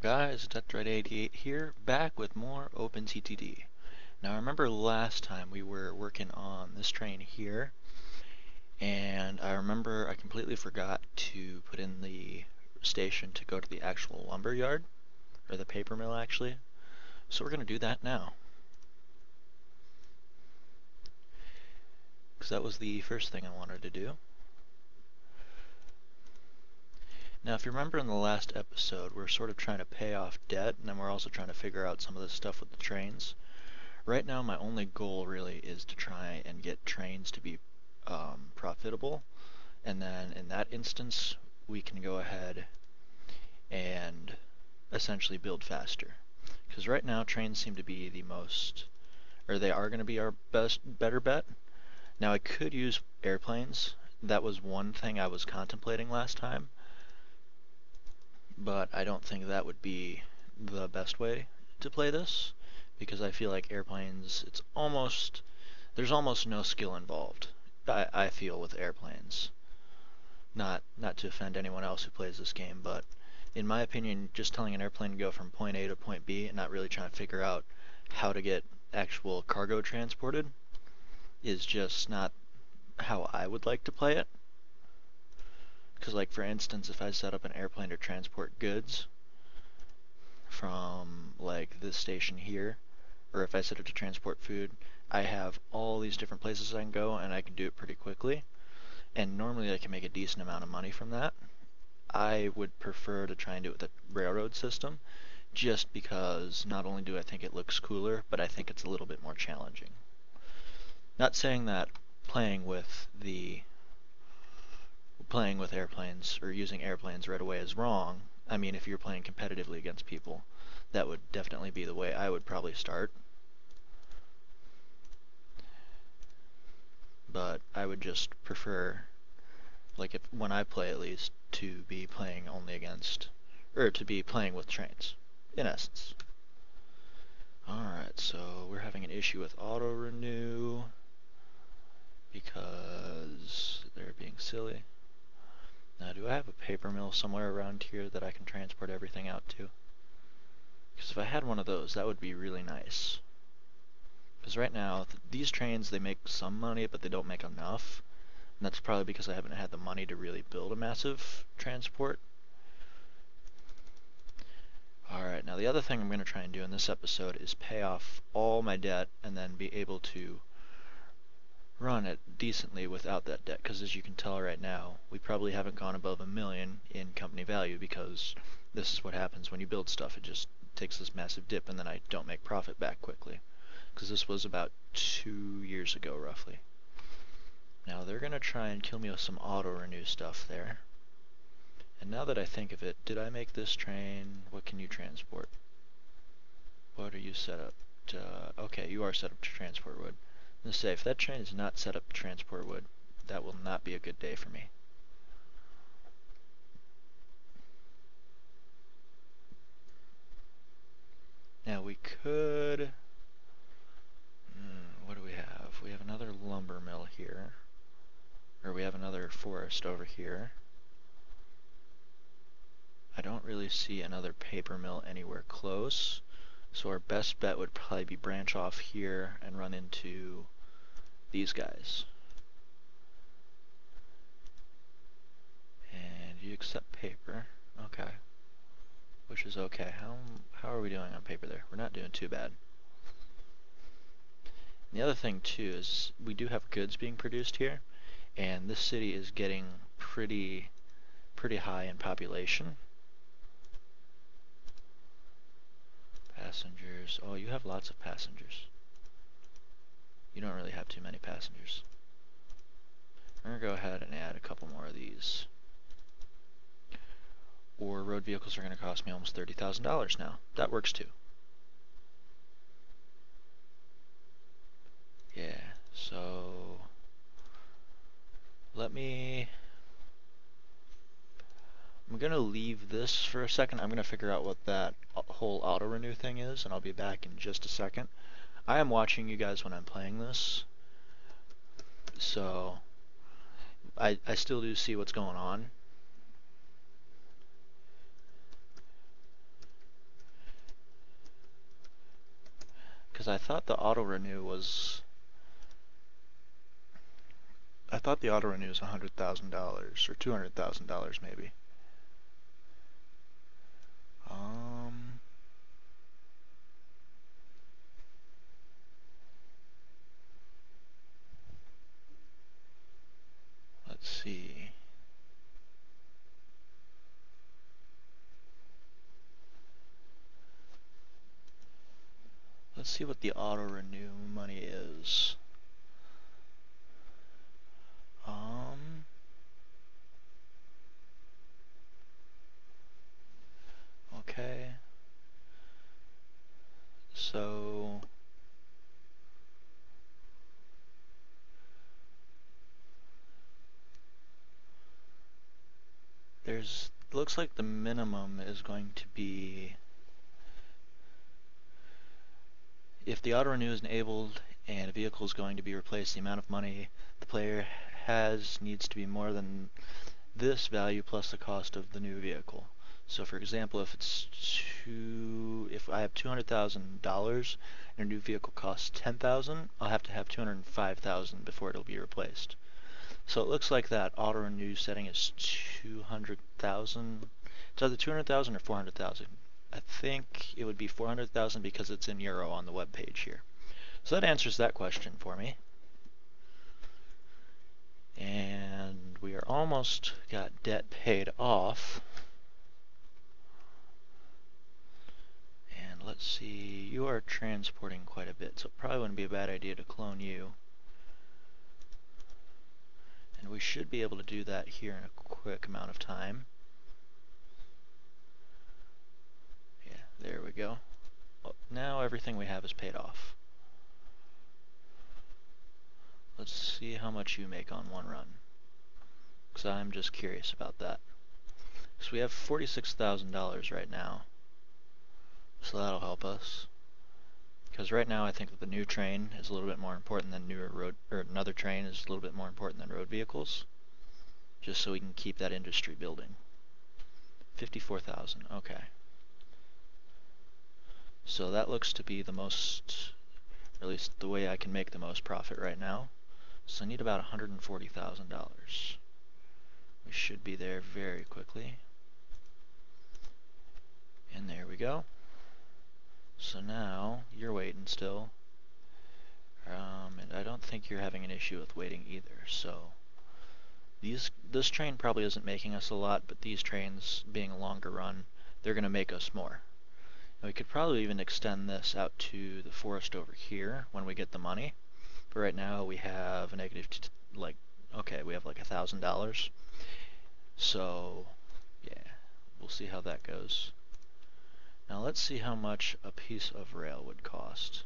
guys, Tetroid88 here, back with more OpenTTD. Now I remember last time we were working on this train here, and I remember I completely forgot to put in the station to go to the actual lumber yard, or the paper mill actually. So we're going to do that now. Because that was the first thing I wanted to do. Now, if you remember in the last episode, we're sort of trying to pay off debt, and then we're also trying to figure out some of the stuff with the trains. Right now, my only goal really is to try and get trains to be profitable, and then in that instance, we can go ahead and essentially build faster. Because right now, trains seem to be the most, or they are going to be our better bet. Now, I could use airplanes. That was one thing I was contemplating last time, but I don't think that would be the best way to play this, because I feel like airplanes, there's almost no skill involved, I feel, with airplanes. Not to offend anyone else who plays this game, but in my opinion, just telling an airplane to go from point A to point B and not really trying to figure out how to get actual cargo transported is just not how I would like to play it. Because, like, for instance, if I set up an airplane to transport goods from, like, this station here, or if I set it to transport food, I have all these different places I can go, and I can do it pretty quickly. And normally I can make a decent amount of money from that. I would prefer to try and do it with a railroad system, just because not only do I think it looks cooler, but I think it's a little bit more challenging. Not saying that playing with airplanes or using airplanes right away is wrong. I mean, if you're playing competitively against people, that would definitely be the way I would probably start. But I would just prefer, like, when I play at least, to be playing only against, or to be playing with trains, in essence. Alright, so we're having an issue with auto renew because they're being silly. Now, do I have a paper mill somewhere around here that I can transport everything out to? Because if I had one of those, that would be really nice. Because right now, these trains, they make some money, but they don't make enough. And that's probably because I haven't had the money to really build a massive transport. Alright, now the other thing I'm going to try and do in this episode is pay off all my debt and then be able to run it decently without that debt, because as you can tell right now, we probably haven't gone above $1 million in company value, because this is what happens when you build stuff. It just takes this massive dip, and then I don't make profit back quickly, because this was about 2 years ago roughly. Now they're gonna try and kill me with some auto renew stuff there. And now that I think of it, did I make this train? What can you transport? What are you set up to? Okay, you are set up to transport wood. I'm going to say, if that train is not set up to transport wood, that will not be a good day for me. Now we could... what do we have? We have another lumber mill here. Or we have another forest over here. I don't really see another paper mill anywhere close. So our best bet would probably be branch off here and run into these guys. And you accept paper. Okay. Which is okay. How are we doing on paper there? We're not doing too bad. And the other thing too is we do have goods being produced here, and this city is getting pretty high in population. Passengers. Oh, you have lots of passengers. You don't really have too many passengers. We're going to go ahead and add a couple more of these. Or road vehicles are going to cost me almost $30,000 now. That works too. Yeah, so I'm going to leave this for a second. I'm going to figure out what that whole auto renew thing is, and I'll be back in just a second. I am watching you guys when I'm playing this, so I still do see what's going on. because I thought the auto renew was. I thought the auto renew was $100,000 or $200,000 maybe. Let's see. Let's see what the auto renew money is. Okay. So looks like the minimum is going to be, if the auto renew is enabled and a vehicle is going to be replaced, the amount of money the player has needs to be more than this value plus the cost of the new vehicle. So for example, if I have $200,000 and a new vehicle costs $10,000, I'll have to have $205,000 before it'll be replaced. So it looks like that auto renew setting is $200,000. It's either $200,000 or $400,000. I think it would be $400,000 because it's in euro on the web page here. So that answers that question for me. And we are almost got debt paid off. And let's see, you are transporting quite a bit, so it probably wouldn't be a bad idea to clone you. And we should be able to do that here in a quick amount of time. Yeah, there we go. Well, now everything we have is paid off. Let's see how much you make on one run, because I'm just curious about that. So we have $46,000 right now, so that'll help us. Because right now I think that the new train is a little bit more important than another train is a little bit more important than road vehicles, just so we can keep that industry building. 54,000, okay. So that looks to be the most, or at least the way I can make the most profit right now. So I need about $140,000. We should be there very quickly. And there we go. So now you're waiting still. And I don't think you're having an issue with waiting either. So this train probably isn't making us a lot, but these trains, being a longer run, they're going to make us more. And we could probably even extend this out to the forest over here when we get the money. But right now we have a negative, we have like $1,000. So yeah, we'll see how that goes. Now let's see how much a piece of rail would cost.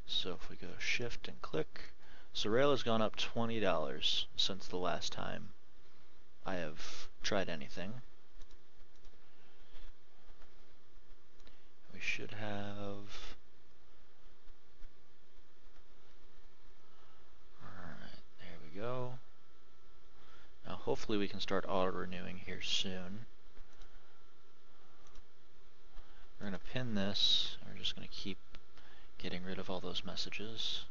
So if we go shift and click, so rail has gone up $20 since the last time I have tried anything. We should have, alright, there we go. Now hopefully we can start auto-renewing here soon. We're going to pin this, we're just going to keep getting rid of all those messages.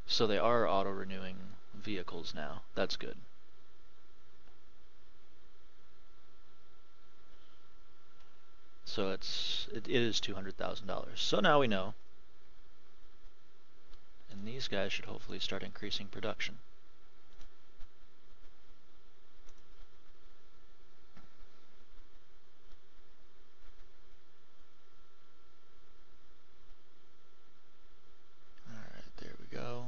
So they are auto-renewing vehicles now, that's good. So it is $200,000. So now we know. And these guys should hopefully start increasing production. Alright, there we go.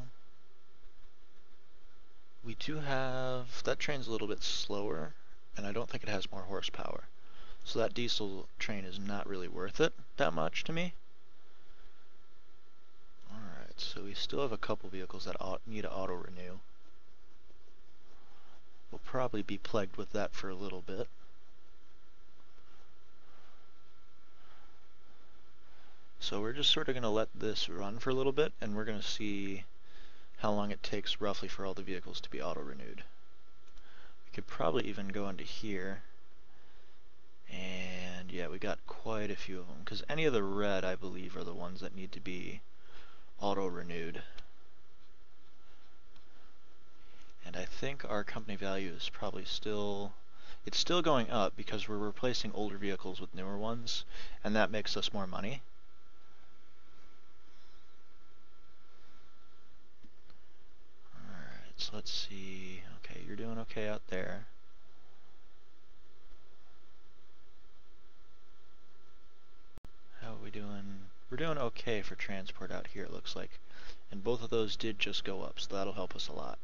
We do have, that train's a little bit slower, and I don't think it has more horsepower. So that diesel train is not really worth it that much to me. Alright, so we still have a couple vehicles that need to auto-renew. We'll probably be plagued with that for a little bit. So we're just sort of going to let this run for a little bit, and we're going to see how long it takes roughly for all the vehicles to be auto-renewed. We could probably even go into here And yeah, we got quite a few of them, because any of the red, I believe, are the ones that need to be auto-renewed. And I think our company value is probably still, it's still going up because we're replacing older vehicles with newer ones, and that makes us more money. Alright, so let's see. Okay, you're doing okay out there. How are we doing? We're doing okay for transport out here, it looks like. And both of those did just go up, so that'll help us a lot.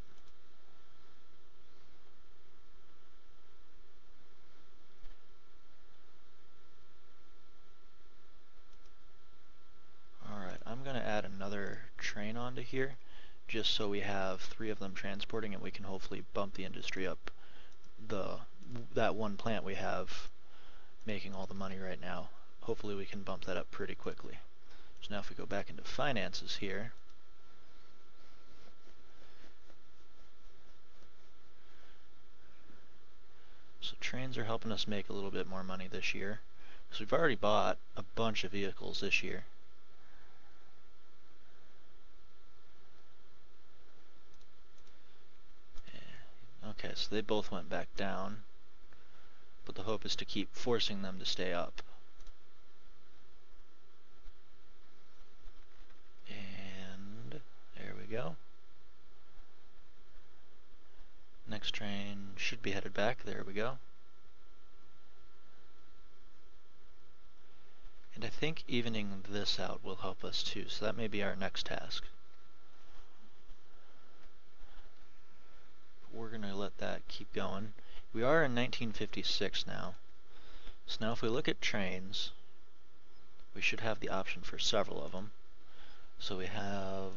Alright, I'm going to add another train onto here, just so we have 3 of them transporting and we can hopefully bump the industry up. That one plant we have making all the money right now, hopefully we can bump that up pretty quickly. So now if we go back into finances here, so trains are helping us make a little bit more money this year, because we've already bought a bunch of vehicles this year. Okay, so they both went back down, but the hope is to keep forcing them to stay up. And there we go. Next train should be headed back. There we go. And I think evening this out will help us too, so that may be our next task. We're going to let that keep going. We are in 1956 now. So now if we look at trains, we should have the option for several of them. So we have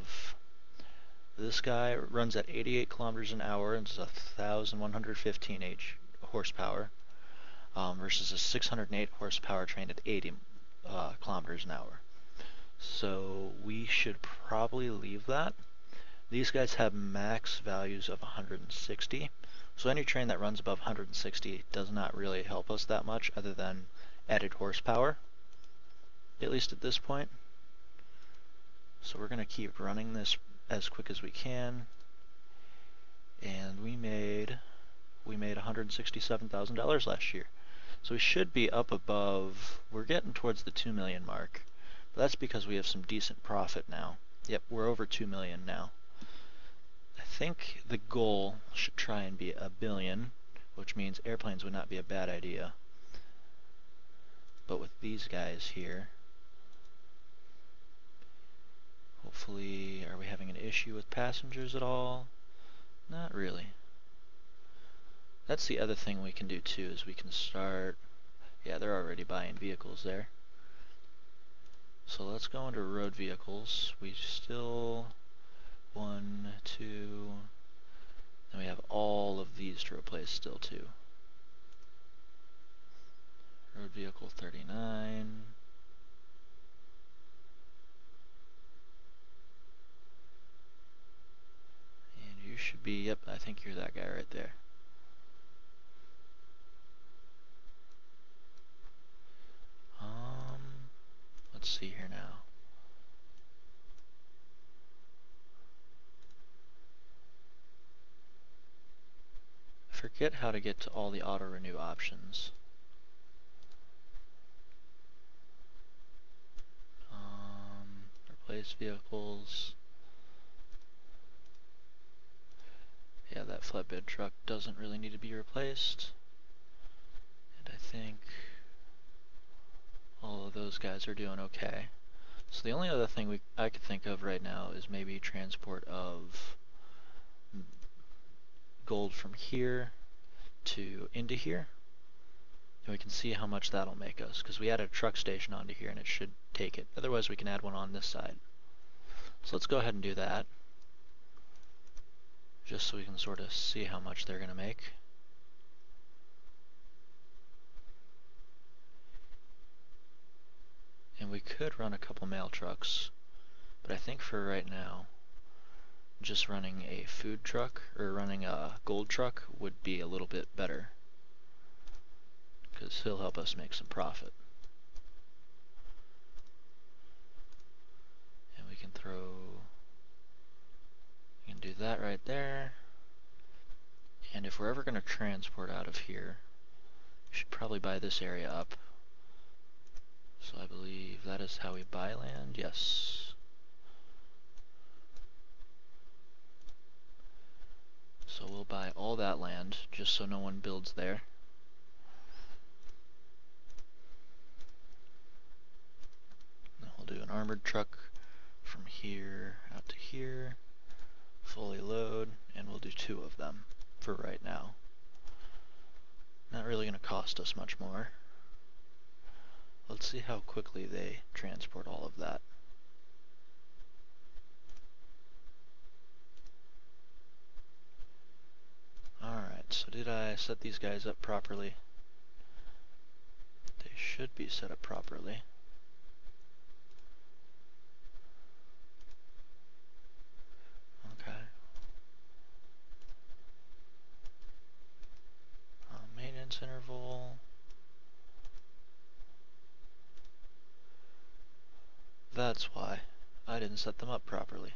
this guy runs at 88 kilometers an hour and is 1,115 horsepower versus a 608 horsepower train at 80 kilometers an hour. So we should probably leave that. These guys have max values of 160. So any train that runs above 160 does not really help us that much other than added horsepower, at least at this point. So we're going to keep running this as quick as we can. And we made $167,000 last year. So we should be up above, we're getting towards the 2 million mark. But that's because we have some decent profit now. Yep, we're over 2 million now. I think the goal should try and be $1 billion, which means airplanes would not be a bad idea. But with these guys here, hopefully, are we having an issue with passengers at all? Not really. That's the other thing we can do too, is we can start, yeah, they're already buying vehicles there. So let's go into road vehicles. We still, 1, 2, and we have all of these to replace still too. Road vehicle 39. And you should be, yep, I think you're that guy right there. Let's see here now. I forget how to get to all the auto renew options. Replace vehicles. Yeah, that flatbed truck doesn't really need to be replaced. And I think all of those guys are doing okay. So the only other thing I could think of right now is maybe transport of gold from here to into here. And we can see how much that'll make us, because we added a truck station onto here and it should take it. Otherwise we can add one on this side. So let's go ahead and do that, just so we can sort of see how much they're going to make. And we could run a couple mail trucks, but I think for right now, just running a food truck or running a gold truck would be a little bit better. because he'll help us make some profit. And we can do that right there. And if we're ever going to transport out of here, we should probably buy this area up. So I believe that is how we buy land, yes. So we'll buy all that land, just so no one builds there. Then we'll do an armored truck from here out to here, fully load, and we'll do 2 of them for right now. Not really going to cost us much more. Let's see how quickly they transport all of that. Alright, so did I set these guys up properly? They should be set up properly. Okay. Maintenance interval. That's why I didn't set them up properly.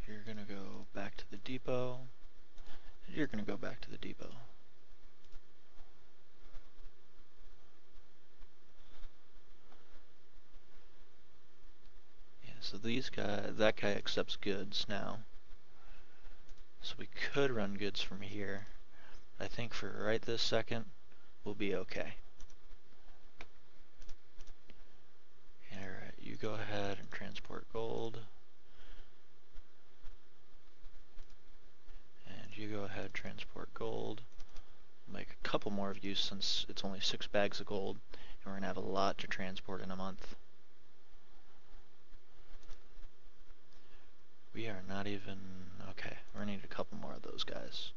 You're going to go back to the depot. And you're going to go back to the depot. Yeah, so that guy accepts goods now. So we could run goods from here. I think for right this second, we'll be okay. Alright, you go ahead and transport gold. And you go ahead, transport gold. We'll make a couple more of you since it's only 6 bags of gold, and we're going to have a lot to transport in a month. We are not even... okay, we're going to need a couple more of those guys.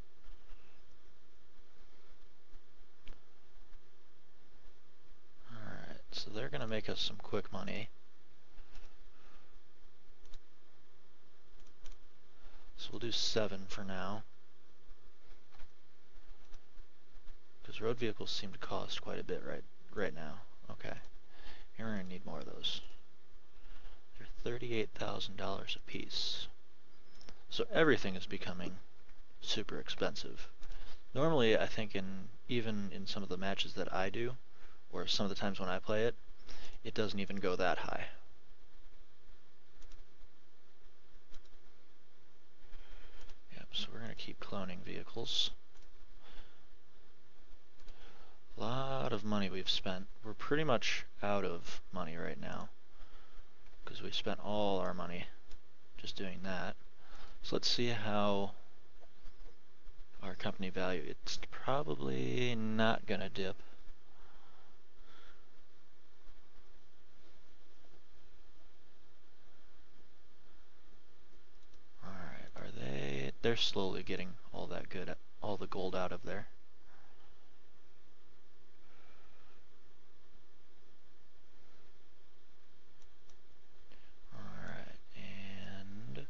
Alright, so they're going to make us some quick money. So we'll do 7 for now. Because road vehicles seem to cost quite a bit right now. Okay. Here we're going to need more of those. They're $38,000 a piece. So everything is becoming super expensive. Normally, I think even in some of the matches that I do, or some of the times when I play it, it doesn't even go that high. Yep, so we're going to keep cloning vehicles. A lot of money we've spent. We're pretty much out of money right now, because we spent all our money just doing that. So let's see how our company value, it's probably not going to dip. Alright, they're slowly getting all the gold out of there. Alright, and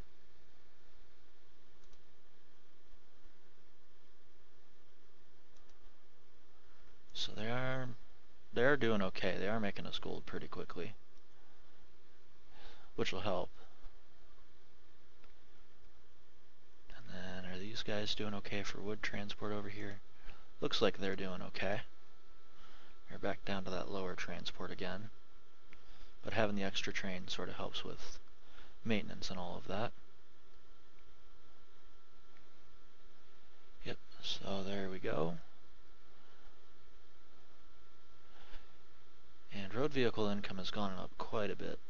so they are doing okay. They are making us gold pretty quickly, which will help. And then are these guys doing okay for wood transport over here? Looks like they're doing okay. They're back down to that lower transport again. But having the extra train sort of helps with maintenance and all of that. Yep, so there we go. And road vehicle income has gone up quite a bit.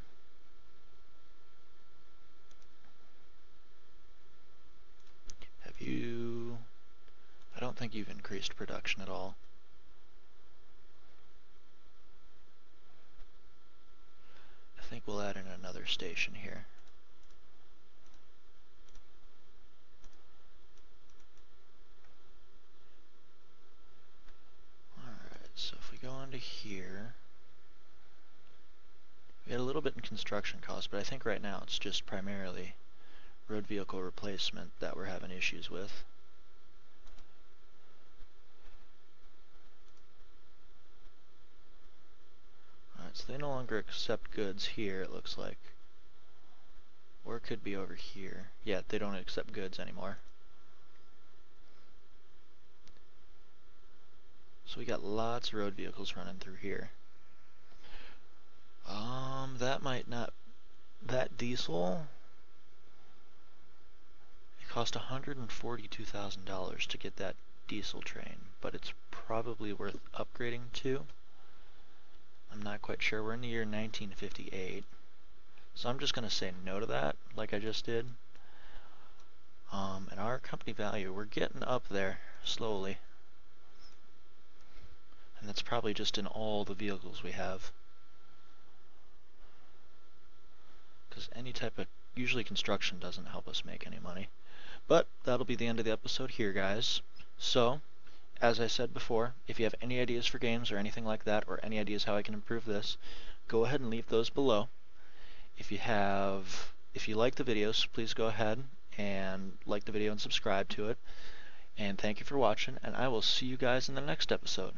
Have you... I don't think you've increased production at all. I think we'll add in another station here. Alright, so if we go into here, we had a little bit in construction costs, but I think right now it's just primarily road vehicle replacement that we're having issues with. So they no longer accept goods here, it looks like. Or it could be over here. Yeah, they don't accept goods anymore. So we got lots of road vehicles running through here. That might not... That diesel... It cost $142,000 to get that diesel train, but it's probably worth upgrading to. I'm not quite sure. We're in the year 1958. So I'm just going to say no to that, like I just did. And our company value, we're getting up there slowly. And that's probably just in all the vehicles we have. Because any type of, usually construction doesn't help us make any money. But that'll be the end of the episode here, guys. So, as I said before, if you have any ideas for games or anything like that, or any ideas how I can improve this, go ahead and leave those below. If you like the videos, please go ahead and like the video and subscribe to it. And thank you for watching, and I will see you guys in the next episode.